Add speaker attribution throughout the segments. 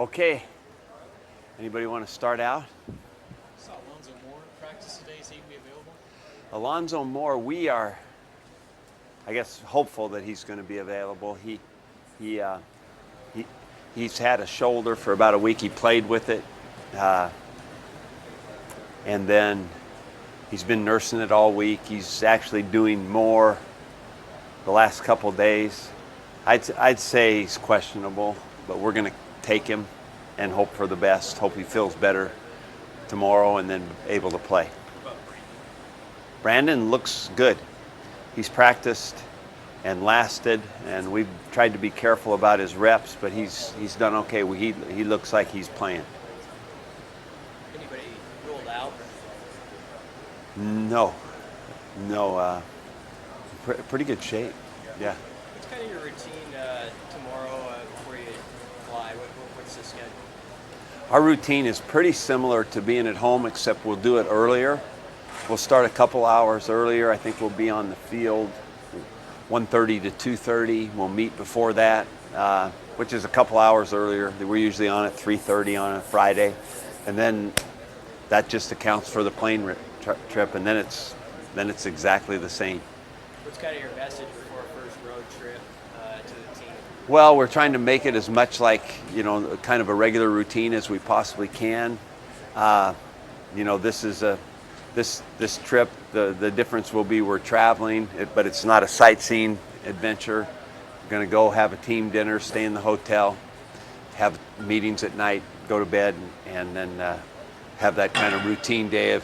Speaker 1: Okay, anybody want to start out?
Speaker 2: Saw Alonzo Moore practice today. Is he going to be available?
Speaker 1: Alonzo Moore, we are, I guess, hopeful that he's going to be available. He, uh, he, he's had a shoulder for about a week. He played with it, and then he's been nursing it all week. He's actually doing more the last couple days. I'd say he's questionable, but we're going to take him and hope for the best. Hope he feels better tomorrow and then able to play. Brandon looks good. He's practiced and lasted, and we've tried to be careful about his reps, but he's done okay. He looks like he's playing.
Speaker 2: Anybody ruled out?
Speaker 1: No, pretty good shape. Yeah.
Speaker 2: What's kind of your routine tomorrow before you fly? What's the schedule?
Speaker 1: Our routine is pretty similar to being at home, except we'll do it earlier. We'll start a couple hours earlier. I think we'll be on the field 1:30 to 2:30. We'll meet before that, which is a couple hours earlier. We're usually on at 3:30 on a Friday, and then that just accounts for the plane trip, and then it's exactly the same.
Speaker 2: What's kind of your message before a first road trip to the team?
Speaker 1: Well, we're trying to make it as much like, kind of a regular routine as we possibly can. This trip, the difference will be we're traveling, but it's not a sightseeing adventure. We're going to go have a team dinner, stay in the hotel, have meetings at night, go to bed, and then have that kind of routine day of,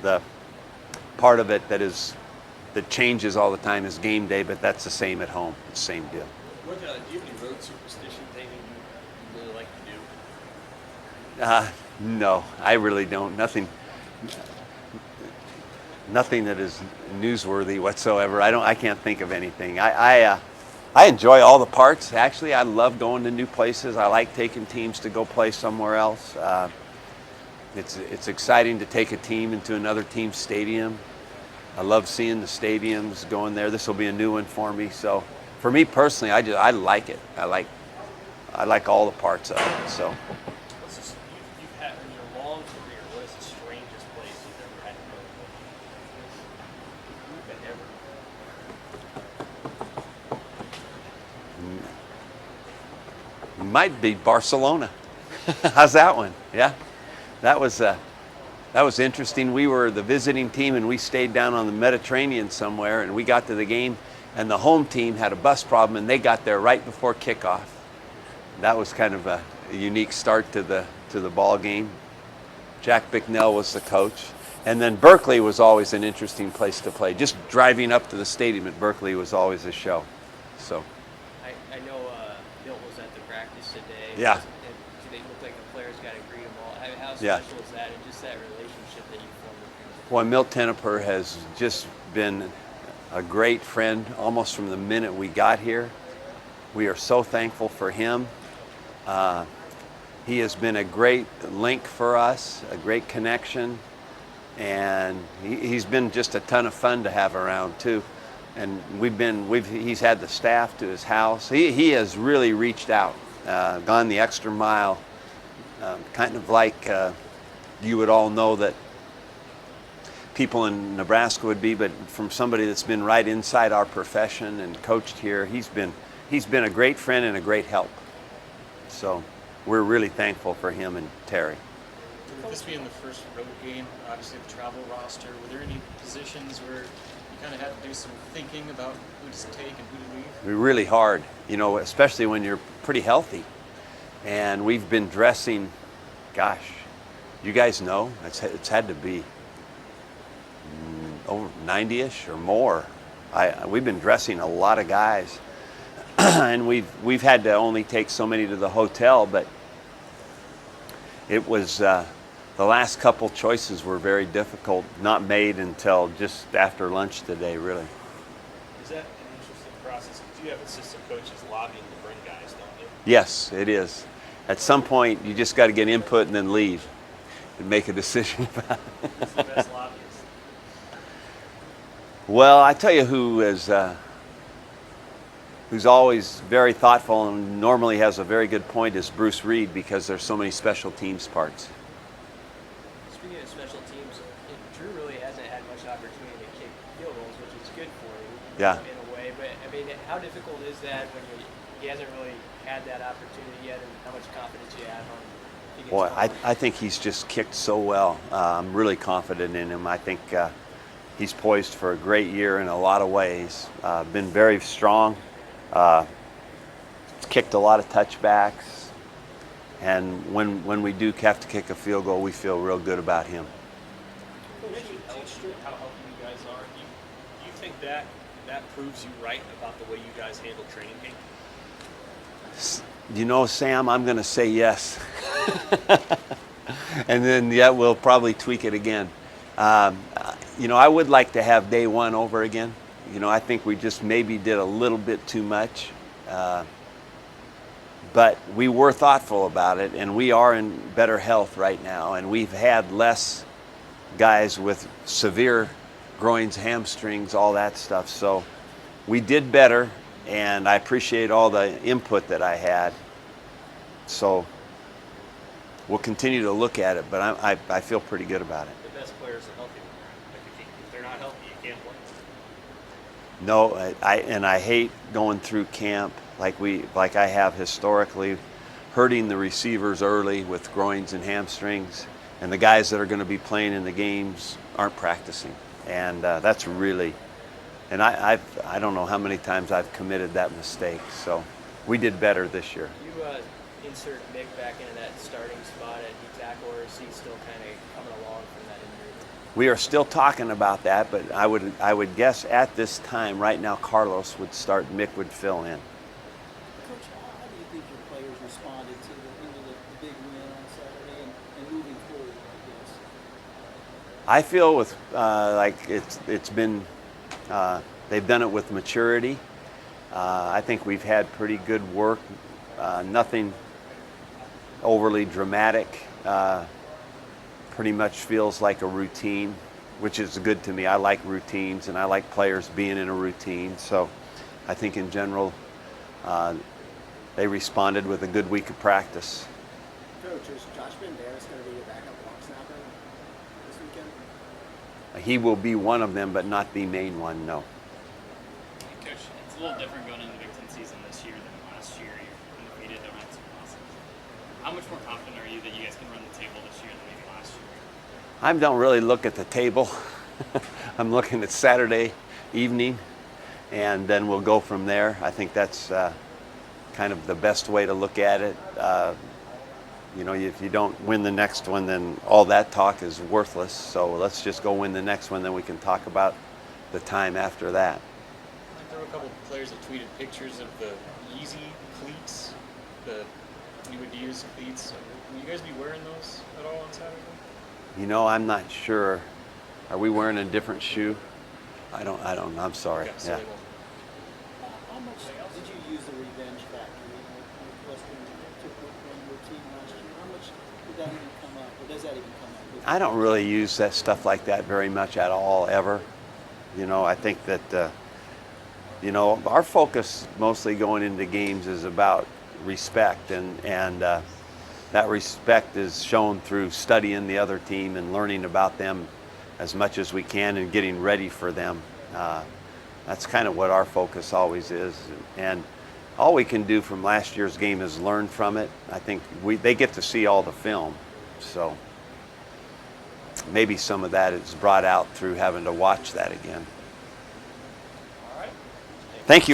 Speaker 1: the part of it that changes all the time is game day, but that's the same at home. It's the same deal.
Speaker 3: Do you have any road superstitions, anything you really like to do?
Speaker 1: No, I really don't. Nothing that is newsworthy whatsoever. I can't think of anything. I enjoy all the parts. Actually, I love going to new places. I like taking teams to go play somewhere else. It's exciting to take a team into another team's stadium. I love seeing the stadiums going there. This will be a new one for me. So, for me personally, I like it. I like all the parts of it. So.
Speaker 3: You've had in your long career, what is the strangest place you've ever had to go?
Speaker 1: Might be Barcelona. How's that one? Yeah, that was interesting. We were the visiting team, and we stayed down on the Mediterranean somewhere, and we got to the game, and the home team had a bus problem, and they got there right before kickoff. That was kind of a unique start to the ball game. Jack Bicknell was the coach, and then Berkeley was always an interesting place to play. Just driving up to the stadium at Berkeley was always a show. So.
Speaker 2: I know Bill was at the practice today.
Speaker 1: Yeah.
Speaker 2: They look like the players got to greet them all. How
Speaker 1: Yeah.
Speaker 2: special is that, and just that relationship that you formed with him?
Speaker 1: Well, Milt Tenneper has just been a great friend almost from the minute we got here. We are so thankful for him. He has been a great link for us, a great connection, and he's been just a ton of fun to have around too. And he's had the staff to his house. He has really reached out, gone the extra mile, kind of like you would all know that people in Nebraska would be, but from somebody that's been right inside our profession and coached here, he's been a great friend and a great help. So we're really thankful for him and Terry.
Speaker 3: With this being the first road game, obviously the travel roster, were there any positions where you kind of had to do some thinking about who to take and who to leave?
Speaker 1: We're really hard, especially when you're pretty healthy. And we've been dressing, gosh, you guys know, it's had to be over 90-ish or more. We've been dressing a lot of guys, and we've had to only take so many to the hotel, but it was the last couple choices were very difficult, not made until just after lunch today, really.
Speaker 3: Is that an interesting process? Because you have assistant coaches lobbying to bring guys, don't you?
Speaker 1: Yes, it is. At some point, you just got to get input and then leave and make a decision about it.
Speaker 3: Who's the best lobbyist?
Speaker 1: Well, I tell you who's who's always very thoughtful and normally has a very good point, is Bruce Reed, because there's so many special teams parts.
Speaker 2: Speaking of special teams, Drew really hasn't had much opportunity to kick field goals, which is good for you
Speaker 1: Yeah.
Speaker 2: in a way. But I mean, how difficult is that when he hasn't really had that opportunity yet, and how much confidence you have on him? If he gets
Speaker 1: Boy,
Speaker 2: going?
Speaker 1: I think he's just kicked so well. I'm really confident in him. I think he's poised for a great year in a lot of ways. Been very strong. Kicked a lot of touchbacks. And when we do have to kick a field goal, we feel real good about him.
Speaker 4: You mentioned how healthy you guys are. Do you think that proves you right about the way you guys handle training camp?
Speaker 1: You know, Sam, I'm going to say yes. And then, yeah, we'll probably tweak it again. You know, I would like to have day one over again. You know, I think we just maybe did a little bit too much. But we were thoughtful about it, and we are in better health right now. And we've had less guys with severe groins, hamstrings, all that stuff. So we did better, and I appreciate all the input that I had. So we'll continue to look at it, but I feel pretty good about it.
Speaker 4: The best players are healthy. Like if they're not healthy, you can't play.
Speaker 1: No, I hate going through camp like I have historically, hurting the receivers early with groins and hamstrings, and the guys that are going to be playing in the games aren't practicing, and that's really, and I don't know how many times I've committed that mistake. So we did better this year.
Speaker 2: You insert Mick back into that starting spot at D tackle, or is he still kind of coming along from that injury?
Speaker 1: We are still talking about that, but I would guess at this time right now Carlos would start, Mick would fill in.
Speaker 5: Coach, how do you think your players responded to the big win on Saturday and moving forward, I guess?
Speaker 1: I feel with like it's been they've done it with maturity. I think we've had pretty good work. Nothing overly dramatic. Pretty much feels like a routine, which is good to me. I like routines, and I like players being in a routine. So I think in general they responded with a good week of practice.
Speaker 6: Coach, is Josh Banderas going to be your backup long snapper this weekend?
Speaker 1: He will be one of them, but not the main one, no.
Speaker 7: Coach, it's a little different going into the Big Ten season this year than last year. You're undefeated, don't have two losses. How much more confident are you that you guys can run the table this year than maybe last year?
Speaker 1: I don't really look at the table. I'm looking at Saturday evening, and then we'll go from there. I think that's kind of the best way to look at it. You know, if you don't win the next one, then all that talk is worthless. So let's just go win the next one, then we can talk about the time after that.
Speaker 3: There were a couple of players that tweeted pictures of the Yeezy cleats, the new Adidas cleats. Will you guys be wearing those at all on Saturday?
Speaker 1: You know, I'm not sure. Are we wearing a different shoe? I don't. I'm sorry.
Speaker 3: Okay, so
Speaker 1: Yeah.
Speaker 3: they won't.
Speaker 5: How much did you use the revenge factor when Northwestern took on your team last year? How much did that even come up, or does that even come up?
Speaker 1: I don't really use that stuff like that very much at all, ever. You know, I think that, you know, our focus mostly going into games is about respect, and that respect is shown through studying the other team and learning about them as much as we can and getting ready for them. That's kind of what our focus always is. And all we can do from last year's game is learn from it. I think they get to see all the film. So maybe some of that is brought out through having to watch that again.
Speaker 4: All right.
Speaker 1: Thank you.